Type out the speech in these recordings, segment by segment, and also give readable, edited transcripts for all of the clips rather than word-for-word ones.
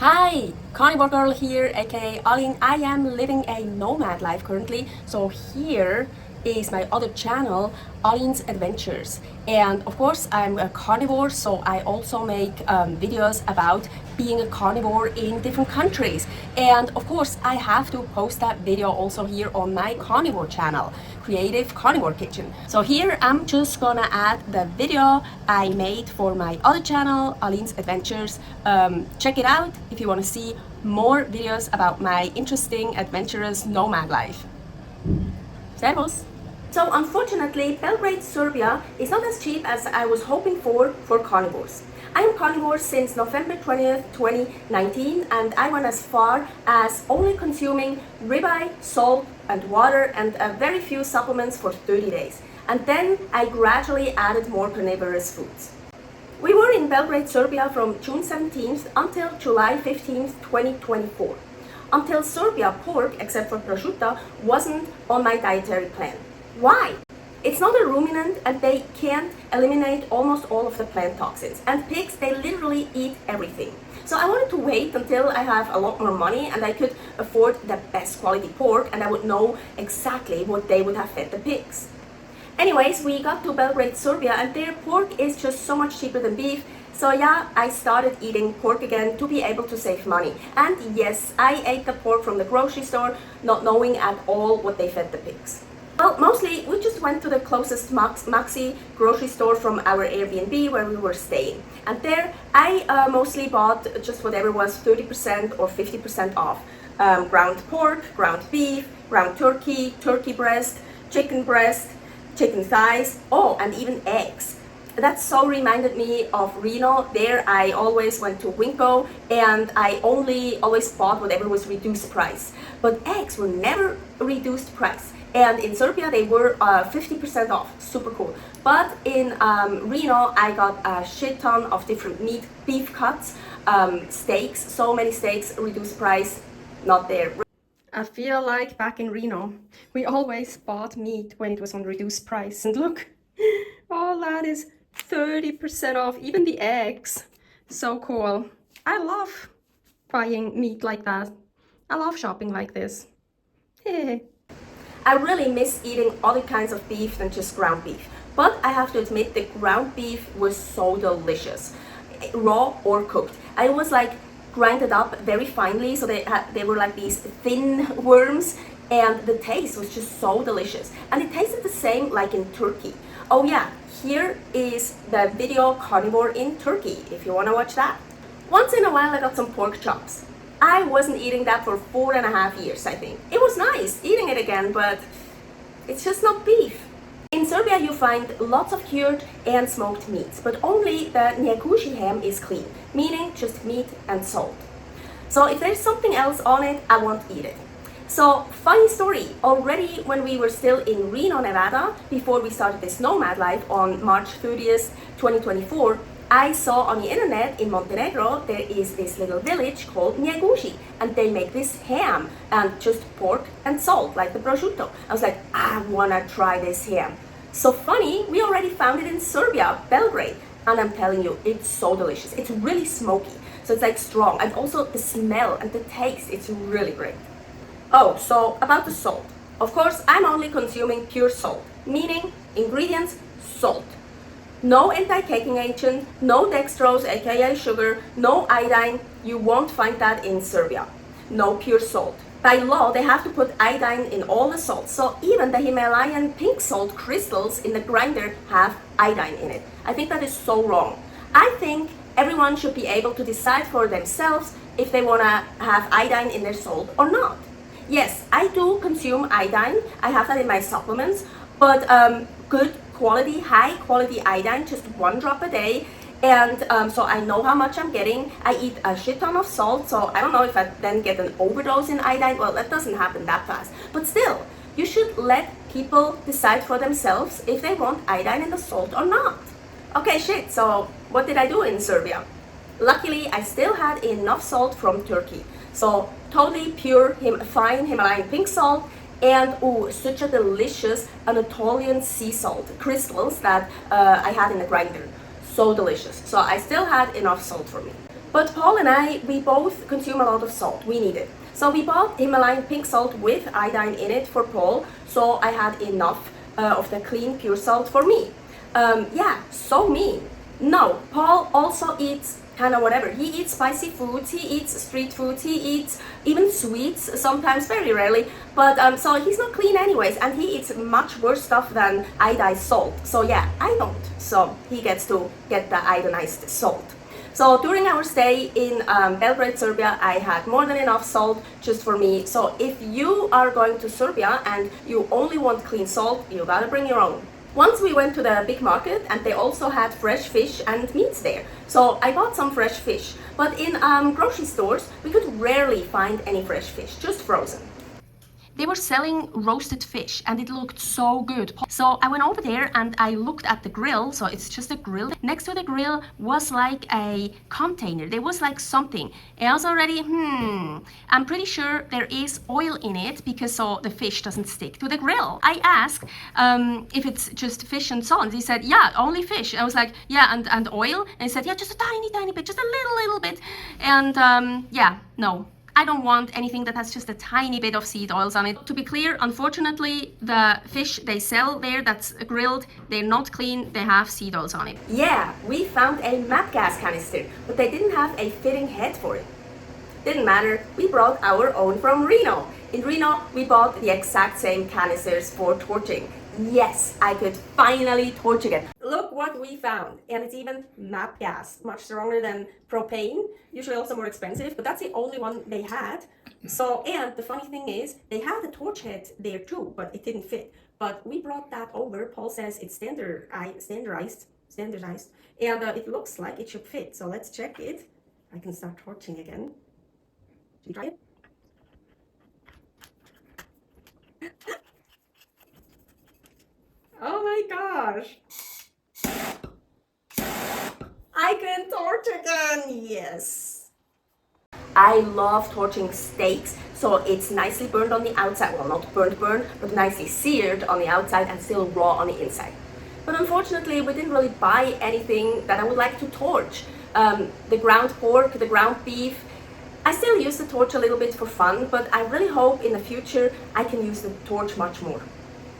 Hi, Carnivore Girl here, aka Alin. I am living a nomad life currently. So here is my other channel, Alin's Adventures. And of course, I'm a carnivore, so I also make videos about being a carnivore in different countries. And of course, I have to post that video also here on my carnivore channel, Creative Carnivore Kitchen. So here I'm just gonna add the video I made for my other channel, Alin's Adventures. Check it out if you want to see more videos about my interesting, adventurous nomad life. Servus! So unfortunately, Belgrade, Serbia is not as cheap as I was hoping for carnivores. I am carnivore since November 20th, 2019, and I went as far as only consuming ribeye, salt and water and very few supplements for 30 days. And then I gradually added more carnivorous foods. We were in Belgrade, Serbia from June 17th until July 15th, 2024. Until Serbia, pork, except for prosciutto, wasn't on my dietary plan. Why? It's not a ruminant and they can't eliminate almost all of the plant toxins. And pigs, they literally eat everything. So I wanted to wait until I have a lot more money and I could afford the best quality pork and I would know exactly what they would have fed the pigs. Anyways, we got to Belgrade, Serbia, and their pork is just so much cheaper than beef. So yeah, I started eating pork again to be able to save money. And yes, I ate the pork from the grocery store, not knowing at all what they fed the pigs. Well, mostly we just went to the closest Maxi grocery store from our Airbnb where we were staying. And there I mostly bought just whatever was 30% or 50% off. Ground pork, ground beef, ground turkey, turkey breast, chicken thighs, oh, and even eggs. That so reminded me of Reno. There I always went to Winco and I always bought whatever was reduced price. But eggs were never reduced price. And in Serbia they were 50% off, super cool. But in Reno I got a shit ton of different meat, beef cuts, steaks, so many steaks, reduced price, not there. I feel like back in Reno, we always bought meat when it was on reduced price. And look, all that is 30% off, even the eggs. So cool. I love buying meat like that. I love shopping like this. Hey. I really miss eating other kinds of beef than just ground beef. But I have to admit the ground beef was so delicious. Raw or cooked. I was like grinded up very finely, so they were like these thin worms, and the taste was just so delicious. And it tasted the same like in Turkey. Oh yeah, here is the video Carnivore in Turkey, if you want to watch that. Once in a while I got some pork chops. I wasn't eating that for 4.5 years, I think. It was nice eating it again, but it's just not beef. In Serbia you find lots of cured and smoked meats, but only the njegúši ham is clean, meaning just meat and salt. So if there's something else on it, I won't eat it. So funny story, already when we were still in Reno, Nevada, before we started this nomad life on March 30th, 2024, I saw on the internet in Montenegro there is this little village called njegúši and they make this ham and just pork and salt like the prosciutto. I was like, I wanna try this ham. So funny, we already found it in Serbia, Belgrade, and I'm telling you, it's so delicious. It's really smoky, so it's like strong, and also the smell and the taste, it's really great. Oh, so about the salt. Of course, I'm only consuming pure salt, meaning ingredients, salt. No anti-caking agent, no dextrose, aka sugar, no iodine. You won't find that in Serbia. No pure salt. By law, they have to put iodine in all the salts. So even the Himalayan pink salt crystals in the grinder have iodine in it. I think that is so wrong. I think everyone should be able to decide for themselves if they want to have iodine in their salt or not. Yes, I do consume iodine. I have that in my supplements, but good quality, high quality iodine, just 1 drop a day. And so I know how much I'm getting. I eat a shit ton of salt, so I don't know if I then get an overdose in iodine. Well, that doesn't happen that fast. But still, you should let people decide for themselves if they want iodine in the salt or not. Okay, shit, so what did I do in Serbia? Luckily, I still had enough salt from Turkey. So totally pure, fine Himalayan pink salt, and such a delicious Anatolian sea salt crystals that I had in the grinder. So delicious. So I still had enough salt for me. But Paul and I, we both consume a lot of salt. We need it. So we bought Himalayan pink salt with iodine in it for Paul, so I had enough of the clean pure salt for me. Yeah, so me. No, Paul also eats kind of whatever. He eats spicy foods, he eats street foods, he eats even sweets, sometimes, very rarely. But so he's not clean anyways, and he eats much worse stuff than iodized salt. So yeah, I don't. So he gets to get the iodized salt. So during our stay in Belgrade, Serbia, I had more than enough salt just for me. So if you are going to Serbia and you only want clean salt, you gotta bring your own. Once we went to the big market and they also had fresh fish and meats there. So I bought some fresh fish. But in grocery stores, we could rarely find any fresh fish, just frozen. They were selling roasted fish and it looked so good. So I went over there and I looked at the grill. So it's just a grill. Next to the grill was like a container. There was like something. And I was already, I'm pretty sure there is oil in it because so the fish doesn't stick to the grill. I asked if it's just fish and salt. And he said, yeah, only fish. I was like, yeah, and oil? And he said, yeah, just a tiny bit, just a little bit. And yeah, no. I don't want anything that has just a tiny bit of seed oils on it. To be clear, unfortunately, the fish they sell there that's grilled, they're not clean, they have seed oils on it. Yeah, we found a map gas canister, but they didn't have a fitting head for it. Didn't matter, we brought our own from Reno. In Reno, we bought the exact same canisters for torching. Yes, I could finally torch again. Look what we found. And it's even map gas, much stronger than propane, usually also more expensive, but that's the only one they had. So, and the funny thing is, they had the torch head there too, but it didn't fit. But we brought that over. Paul says it's standardized, and it looks like it should fit. So let's check it. I can start torching again. Should you try it? Oh my gosh! I can torch again! Yes! I love torching steaks, so it's nicely burned on the outside. Well, not burnt, but nicely seared on the outside and still raw on the inside. But unfortunately, we didn't really buy anything that I would like to torch. The ground pork, the ground beef, I still use the torch a little bit for fun, but I really hope in the future I can use the torch much more.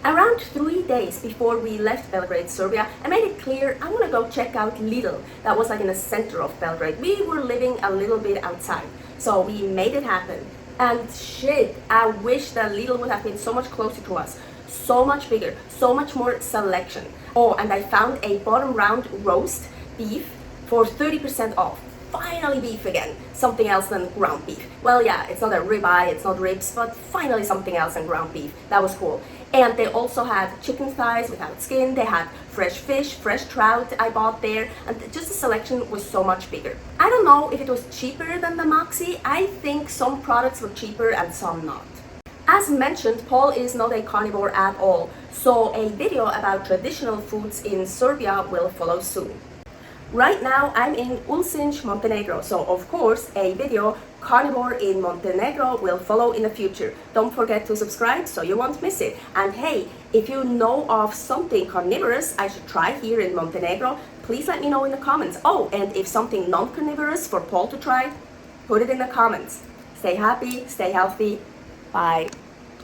Around 3 days before we left Belgrade, Serbia, I made it clear I want to go check out Lidl. That was like in the center of Belgrade. We were living a little bit outside, so we made it happen. And shit, I wish that Lidl would have been so much closer to us. So much bigger, so much more selection. Oh, and I found a bottom round roast beef for 30% off. Finally beef again, something else than ground beef. Well, yeah, it's not a ribeye, it's not ribs, but finally something else than ground beef. That was cool. And they also had chicken thighs without skin, they had fresh fish, fresh trout I bought there, and just the selection was so much bigger. I don't know if it was cheaper than the Maxi. I think some products were cheaper and some not. As mentioned, Paul is not a carnivore at all, so a video about traditional foods in Serbia will follow soon. Right now I'm in Ulcinj, Montenegro, so of course a video Carnivore in Montenegro will follow in the future. Don't forget to subscribe so you won't miss it. And hey, if you know of something carnivorous I should try here in Montenegro, please let me know in the comments. Oh, and if something non-carnivorous for Paul to try, put it in the comments. Stay happy, stay healthy, bye.